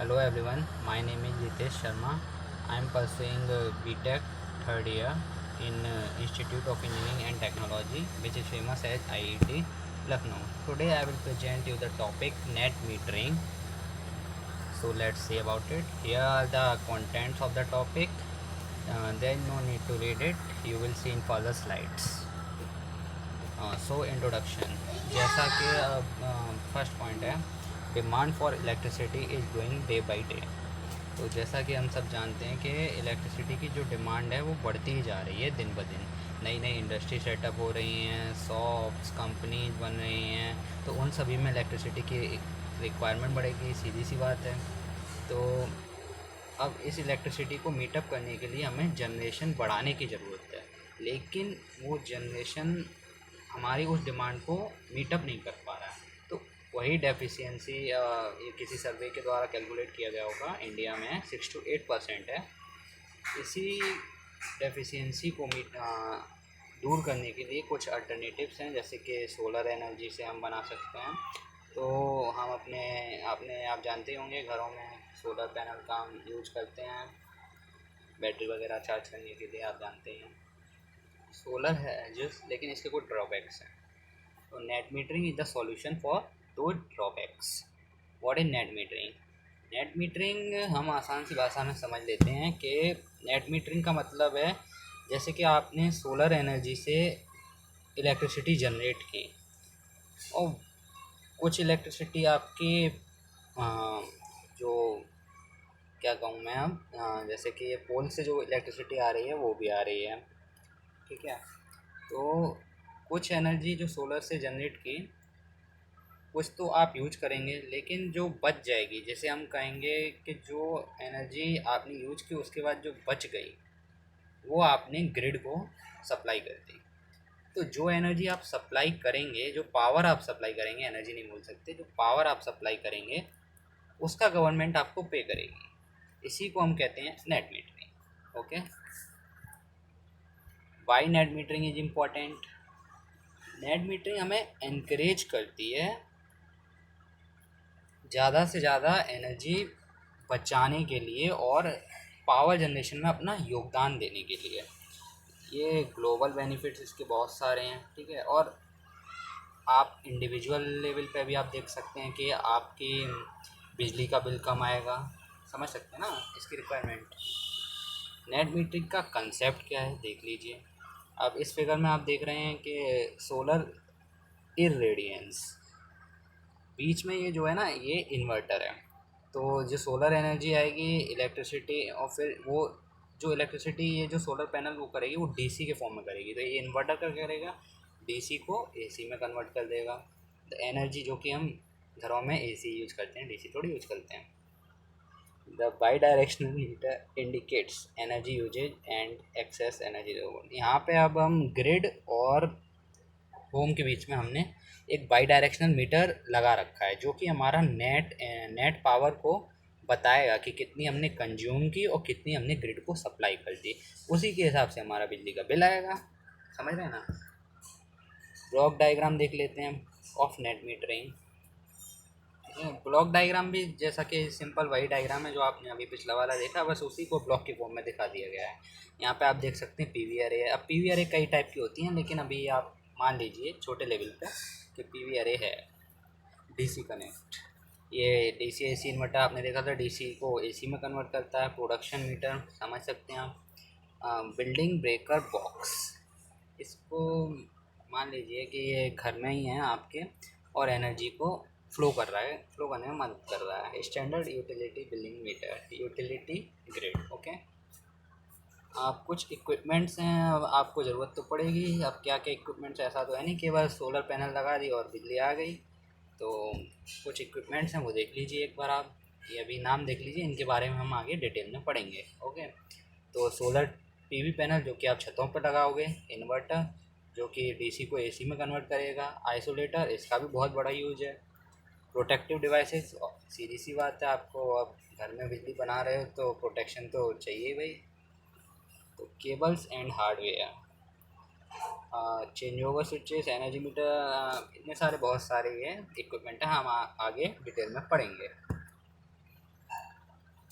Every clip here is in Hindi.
Hello everyone, my name is Jitesh Sharma. I am pursuing BTech third year in Institute of Engineering and Technology, which is famous as IIT Lucknow. Today I will present you the topic net metering. So let's see about it. Here are the contents of the topic. There is no need to read it. You will see in further slides. So introduction, जैसा कि फर्स्ट पॉइंट है, demand for electricity is growing day by day. तो जैसा कि हम सब जानते हैं कि इलेक्ट्रिसिटी की जो डिमांड है वो बढ़ती ही जा रही है दिन ब दिन। नई नई इंडस्ट्री सेटअप हो रही हैं, शॉप्स कंपनीज बन रही हैं, तो उन सभी में इलेक्ट्रिसिटी की रिक्वायरमेंट बढ़ेगी, सीधी सी बात है। तो अब इस इलेक्ट्रिसिटी को मीटअप करने के लिए हमें जनरेशन बढ़ाने की ज़रूरत है, लेकिन वो जनरेशन हमारी उस डिमांड को मीटअप नहीं कर पा रहा है। तो वही डेफिशिएंसी ये किसी सर्वे के द्वारा कैलकुलेट किया गया होगा, इंडिया में 6 to 8% है। इसी डेफिशिएंसी को दूर करने के लिए कुछ अल्टरनेटिव्स हैं, जैसे कि सोलर एनर्जी से हम बना सकते हैं। तो हम आप जानते होंगे, घरों में सोलर पैनल का हम यूज करते हैं बैटरी वगैरह चार्ज करने के लिए, आप जानते हैं। सोलर है जिस, लेकिन इसके कुछ ड्रॉबैक्स हैं। तो net metering is the solution for दो drawbacks. What is net metering? Net metering हम आसान सी भाषा में समझ लेते हैं कि नेट मीटरिंग का मतलब है, जैसे कि आपने सोलर एनर्जी से इलेक्ट्रिसिटी जनरेट की और कुछ इलेक्ट्रिसिटी आपकी जो क्या कहूँ मैं अब, जैसे कि ये पोल से जो इलेक्ट्रिसिटी आ रही है वो भी आ रही है, ठीक है। तो कुछ एनर्जी जो सोलर से जनरेट की, कुछ तो आप यूज करेंगे, लेकिन जो बच जाएगी, जैसे हम कहेंगे कि जो एनर्जी आपने यूज की उसके बाद जो बच गई वो आपने ग्रिड को सप्लाई कर दी। तो जो एनर्जी आप सप्लाई करेंगे, जो पावर आप सप्लाई करेंगे, एनर्जी नहीं बोल सकते, जो पावर आप सप्लाई करेंगे उसका गवर्नमेंट आपको पे करेगी। इसी को हम कहते हैं net metering. Okay, why net metering is important? Net metering हमें एनकरेज करती है ज़्यादा से ज़्यादा एनर्जी बचाने के लिए और पावर जनरेशन में अपना योगदान देने के लिए। ये ग्लोबल बेनिफिट्स इसके बहुत सारे हैं, ठीक है। और आप इंडिविजुअल लेवल पे भी आप देख सकते हैं कि आपकी बिजली का बिल कम आएगा, समझ सकते हैं ना इसकी रिक्वायरमेंट। नेट मीटरिंग का कंसेप्ट क्या है देख लीजिए। अब इस फिगर में आप देख रहे हैं कि सोलर इरेडियंस, बीच में ये जो है ना, ये इन्वर्टर है। तो जो सोलर एनर्जी आएगी इलेक्ट्रिसिटी, और फिर वो जो इलेक्ट्रिसिटी ये जो सोलर पैनल वो करेगी वो डीसी के फॉर्म में करेगी। तो ये इन्वर्टर क्या करेगा, डीसी को एसी में कन्वर्ट कर देगा। द एनर्जी जो कि हम घरों में एसी यूज करते हैं, डीसी थोड़ी यूज करते हैं। The bidirectional meter indicates energy usage and excess energy. यहाँ पे अब हम ग्रिड और होम के बीच में हमने एक बाई डायरेक्शनल मीटर लगा रखा है, जो कि हमारा नेट पावर को बताएगा कि कितनी हमने कंज्यूम की और कितनी हमने ग्रिड को सप्लाई कर दी। उसी के हिसाब से हमारा बिजली का बिल आएगा, समझ रहे हैं ना। ब्लॉक डायग्राम देख लेते हैं of net metering. Block diagram भी जैसा कि सिंपल वही डायग्राम है जो आपने अभी पिछला वाला देखा, बस उसी को ब्लॉक की फॉर्म में दिखा दिया गया है। यहाँ पे आप देख सकते हैं पीवी अरे। अब पीवी अरे कई टाइप की होती हैं, लेकिन अभी आप मान लीजिए छोटे लेवल पे कि पीवी अरे है। डीसी कनेक्ट, ये डीसी एसी इन्वर्टर आपने देखा था, डीसी को एसी में कन्वर्ट करता है। प्रोडक्शन मीटर समझ सकते हैं आप। बिल्डिंग ब्रेकर बॉक्स, इसको मान लीजिए कि ये घर में ही है आपके और एनर्जी को फ्लो कर रहा है, फ्लो करने में मदद कर रहा है। Standard utility billing meter, utility grid. Okay, आप कुछ इक्विपमेंट्स हैं, अब आपको ज़रूरत तो पड़ेगी। अब क्या क्या इक्विपमेंट्स, ऐसा तो है नहीं केवल सोलर पैनल लगा दी और बिजली आ गई। तो कुछ इक्विपमेंट्स हैं वो देख लीजिए एक बार आप, ये अभी नाम देख लीजिए, इनके बारे में हम आगे डिटेल में पढ़ेंगे। ओके, तो सोलर पीवी पैनल जो कि आप छतों पर लगाओगे, इन्वर्टर जो कि डीसी को एसी में कन्वर्ट करेगा, आइसोलेटर इसका भी बहुत बड़ा यूज है। प्रोटेक्टिव डिवाइसेस, सीधी सी बात है, आपको अब घर में बिजली बना रहे हो तो प्रोटेक्शन तो चाहिए भाई। तो cables and hardware, change over switches, energy meter, इतने सारे बहुत सारे ये इक्विपमेंट हैं, हम आगे डिटेल में पढ़ेंगे।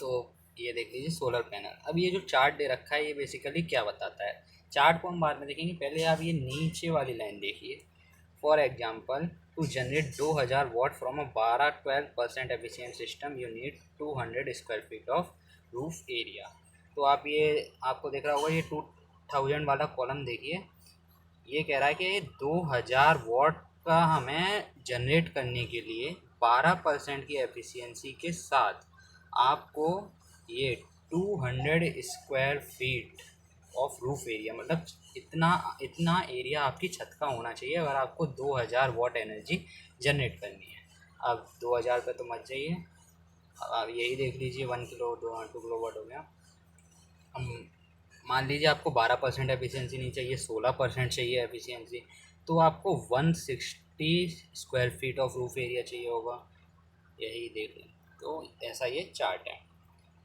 तो ये देख लीजिए सोलर पैनल। अब ये जो चार्ट दे रखा है ये बेसिकली क्या बताता है, चार्ट को हम बाद में देखेंगे, पहले आप ये नीचे वाली लाइन देखिए। For example to generate 2000 watt from a 12% efficient system you need 200 square feet of roof area. तो आप ये आपको दिख रहा होगा ये 2000 वाला कॉलम देखिए, ये कह रहा है कि 2000 वॉट का हमें जनरेट करने के लिए 12% की एफिशिएंसी के साथ आपको ये 200 square feet of roof area, मतलब इतना इतना एरिया आपकी छत का होना चाहिए अगर आपको 2000 वॉट एनर्जी जनरेट करनी है। अब 2000 पे तो मत जाइए, अब यही देख लीजिए 1 किलो 2 किलो वाट हो गया। हम मान लीजिए आपको 12% एफिशिएंसी नहीं चाहिए, 16% चाहिए एफिशिएंसी, तो आपको 160 square feet of roof area चाहिए होगा, यही देख लें। तो ऐसा ये चार्ट है।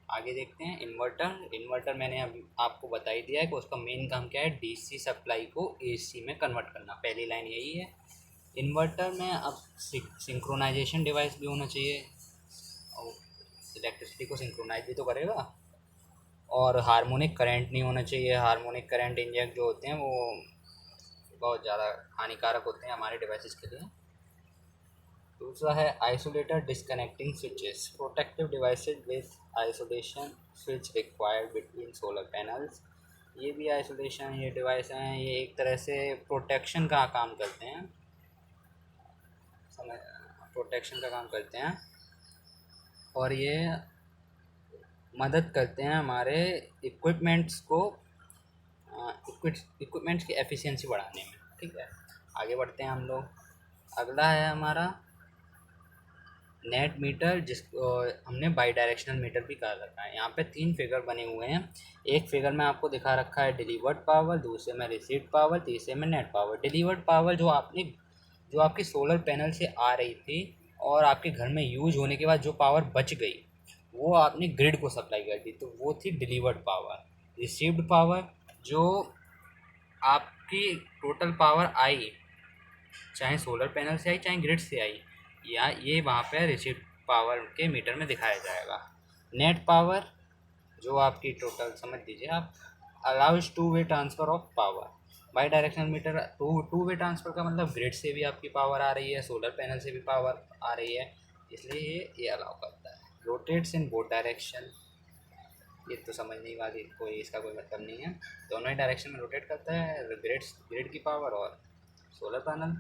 आगे देखते हैं इन्वर्टर। इन्वर्टर मैंने अभी आपको बता ही दिया है कि उसका मेन काम क्या है, डीसी सप्लाई को एसी में कन्वर्ट करना, पहली लाइन यही है। इन्वर्टर में अब सिंक्रोनाइजेशन डिवाइस भी होना चाहिए, और इलेक्ट्रिसिटी को सिंक्रोनाइज भी तो करेगा, और हार्मोनिक करंट नहीं होना चाहिए। हार्मोनिक करंट इंजेक्ट जो होते हैं वो बहुत ज़्यादा हानिकारक होते हैं हमारे डिवाइसेस के लिए। दूसरा है isolator disconnecting switches, protective devices with isolation switch required between solar panels. ये भी आइसोलेशन ये डिवाइस हैं, ये एक तरह से प्रोटेक्शन का काम करते हैं, समझ, प्रोटेक्शन का काम करते हैं, और ये मदद करते हैं हमारे इक्विपमेंट्स को इक्विपमेंट्स की एफिशिएंसी बढ़ाने में। ठीक है, आगे बढ़ते हैं हम लोग। अगला है हमारा नेट मीटर, जिसको हमने बाई डायरेक्शनल मीटर भी कहा रखा है। यहाँ पे 3 फिगर बने हुए हैं, एक फिगर में आपको दिखा रखा है डिलीवर्ड पावर, दूसरे में रिसीव्ड पावर, तीसरे में नेट पावर। डिलीवर्ड पावर जो आपकी सोलर पैनल से आ रही थी और आपके घर में यूज होने के बाद जो पावर बच गई वो आपने ग्रिड को सप्लाई कर दी, तो वो थी डिलीवर्ड पावर। रिसीव्ड पावर, जो आपकी टोटल पावर आई, चाहे सोलर पैनल से आई चाहे ग्रिड से आई, या ये वहाँ पे रिसीव्ड पावर के मीटर में दिखाया जाएगा। नेट पावर, जो आपकी टोटल समझ लीजिए आप, allows two way transfer of power. Bidirectional meter two way transfer का मतलब ग्रिड से भी आपकी पावर आ रही है, सोलर पैनल से भी पावर आ रही है, इसलिए ये अलाउ करता है। रोटेट्स इन बोथ डायरेक्शन, ये तो समझने वाली कोई इसका कोई मतलब नहीं है, दोनों ही डायरेक्शन में रोटेट करता है, ग्रिड की पावर और solar panel.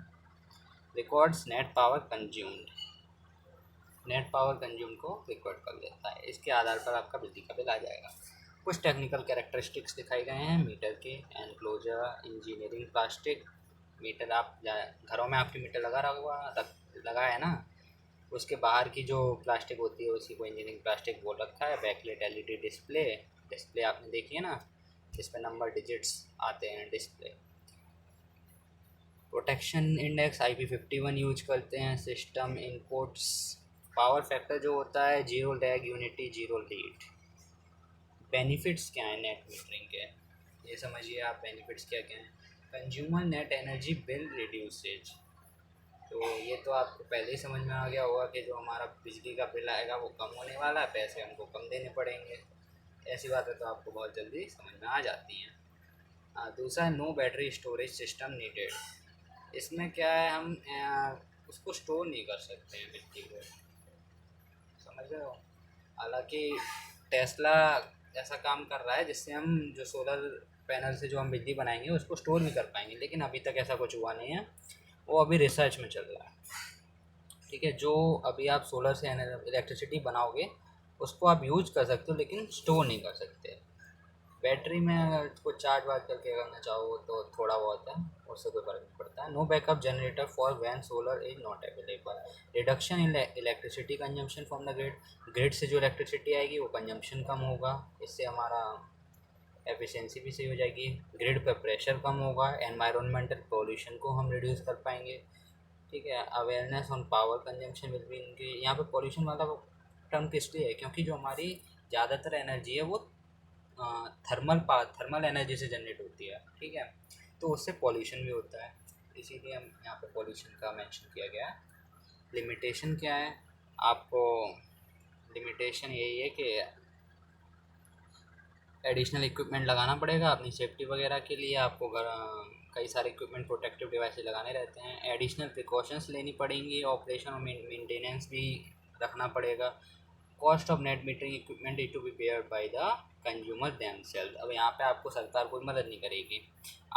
Records net power consumed, net power consume को रिकॉर्ड कर लेता है, इसके आधार पर आपका बिजली का बिल आ जाएगा। कुछ टेक्निकल कैरेक्टरिस्टिक्स दिखाए गए हैं मीटर के। एनक्लोजर, इंजीनियरिंग प्लास्टिक, मीटर आप घरों में आपके मीटर लगा है ना, उसके बाहर की जो प्लास्टिक होती है उसी को इंजीनियरिंग प्लास्टिक बोल रखा है। बैकलाइट एलईडी डिस्प्ले, डिस्प्ले आपने देखी है ना, जिस पे नंबर डिजिट्स आते हैं display. Protection index IP51 use करते हैं। सिस्टम इनपुट्स, पावर फैक्टर जो होता है, zero lag, unity, zero lead. Benefits क्या हैं नेट मीटरिंग के, ये समझिए आप बेनिफिट्स क्या क्या हैं। Consumer net energy bill reduces, तो ये तो आपको पहले ही समझ में आ गया होगा कि जो हमारा बिजली का बिल आएगा वो कम होने वाला है, पैसे हमको कम देने पड़ेंगे। ऐसी बातें तो आपको बहुत जल्दी समझ में आ जाती हैं। दूसरा है no battery storage system needed, इसमें क्या है, हम उसको स्टोर नहीं कर सकते हैं बिजली को, समझ रहे हो। हालांकि टेस्ला ऐसा काम कर रहा है जिससे हम जो सोलर पैनल से जो हम बिजली बनाएंगे उसको स्टोर भी कर पाएंगे, लेकिन अभी तक ऐसा कुछ हुआ नहीं है, वो अभी रिसर्च में चल रहा है। ठीक है, जो अभी आप सोलर से इलेक्ट्रिसिटी बनाओगे उसको आप यूज कर सकते हो लेकिन स्टोर नहीं कर सकते। बैटरी में अगर इसको चार्ज वार्ज करके करना चाहो तो थोड़ा बहुत है, उससे कोई फ़र्क नहीं पड़ता है। No backup generator for when solar is not available. Reduction in electricity consumption from the grid, grid से जो इलेक्ट्रिसिटी आएगी वो कंजम्पशन कम होगा, इससे हमारा एफिशिएंसी भी सही हो जाएगी। ग्रिड पर प्रेशर कम होगा, एनवायरमेंटल पोल्यूशन को हम रिड्यूस कर पाएंगे। ठीक है, awareness on power consumption will be इनके, यहाँ पे पॉल्यूशन वाला टर्म किस लिए है, क्योंकि जो हमारी ज़्यादातर एनर्जी है वो थर्मल एनर्जी से जनरेट होती है। ठीक है, तो उससे पॉल्यूशन भी होता है, इसीलिए हम यहाँ पे पॉल्यूशन का मेंशन किया गया है। लिमिटेशन क्या है, आपको लिमिटेशन यही है कि एडिशनल इक्विपमेंट लगाना पड़ेगा अपनी सेफ्टी वगैरह के लिए। आपको कई सारे इक्विपमेंट प्रोटेक्टिव डिवाइसेस लगाने रहते हैं। एडिशनल प्रिकॉशंस लेनी पड़ेंगी, ऑपरेशन और मेंटेनेंस भी रखना पड़ेगा। Cost of net metering equipment is to be bear by the consumer themself. अब यहाँ पे आपको सरकार कोई मदद नहीं करेगी।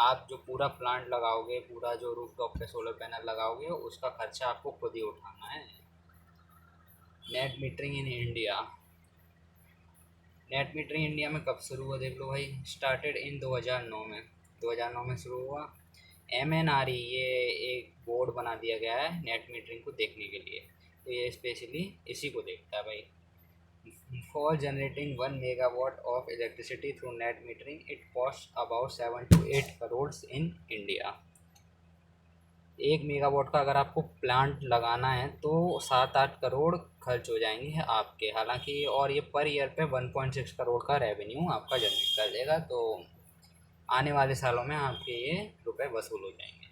आप जो पूरा प्लांट लगाओगे, पूरा जो रूफटॉप पे सोलर पैनल लगाओगे, उसका खर्चा आपको खुद ही उठाना है। Net metering in India. Net metering India में कब शुरू हुआ देख लो भाई। स्टार्टेड इन 2009 में। 2009 में शुरू हुआ। MNRE ये एक बोर्ड बना दिया गया है नेट मीटरिंग को देखने के लिए। तो ये स्पेशली इसी को देखता है भाई। For generating 1 megawatt of electricity through net metering it cost about 7 to 8 crore in India. 1 megawatt का अगर आपको प्लांट लगाना है तो 7-8 करोड़ खर्च हो जाएंगे आपके। हालांकि और ये पर ईयर पे 1.6 करोड़ का रेवेन्यू आपका जनरेट कर देगा। तो आने वाले सालों में आपके ये रुपए वसूल हो जाएंगे।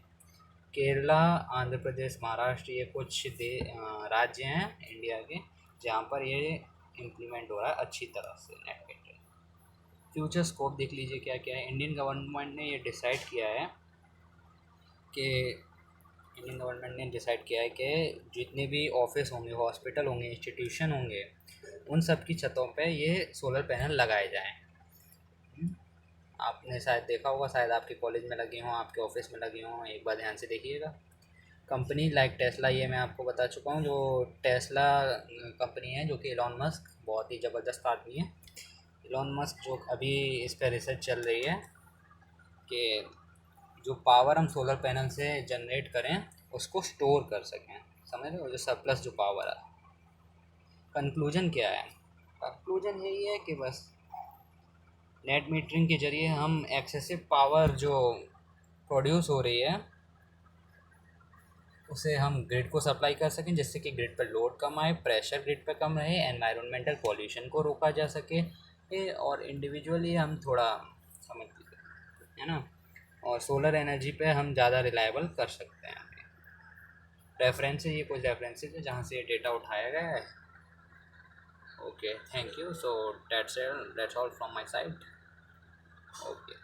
केरला, आंध्र प्रदेश, महाराष्ट्र ये कुछ राज्य हैं इंडिया के जहाँ पर ये इम्प्लीमेंट हो रहा है अच्छी तरह से नेट मीटरिंग। फ्यूचर स्कोप देख लीजिए क्या क्या है। इंडियन गवर्नमेंट ने ये डिसाइड किया है कि कि जितने भी ऑफिस होंगे, हॉस्पिटल होंगे, इंस्टीट्यूशन होंगे, उन सब की छतों पे ये सोलर पैनल लगाए जाएं। आपने शायद देखा होगा, शायद आपके कॉलेज में लगे हों, आपके ऑफिस में लगे हों, एक बार ध्यान से देखिएगा। कंपनी लाइक टेस्ला, ये मैं आपको बता चुका हूँ। जो टेस्ला कंपनी है, जो कि एलॉन मस्क बहुत ही ज़बरदस्त आदमी है। एलॉन मस्क जो अभी इस पर रिसर्च चल रही है कि जो पावर हम सोलर पैनल से जनरेट करें उसको स्टोर कर सकें। समझ रहे हो, जो सरप्लस जो पावर है। कंक्लूजन क्या है? कंक्लूजन यही है कि बस नेट मीटरिंग के ज़रिए हम एक्सेसिव पावर जो प्रोड्यूस हो रही है उसे हम ग्रिड को सप्लाई कर सकें, जिससे कि ग्रिड पर लोड कम आए, प्रेशर ग्रिड पर कम रहे, एनवायरनमेंटल पॉल्यूशन को रोका जा सके, और इंडिविजुअली हम थोड़ा समझ लीजिए, है ना। और सोलर एनर्जी पे हम ज़्यादा रिलायबल कर सकते हैं। रेफरेंस है, ये कुछ रेफरेंसेस है जहाँ से ये डेटा उठाया गया है। Okay, thank you. So that's all from my side. Okay.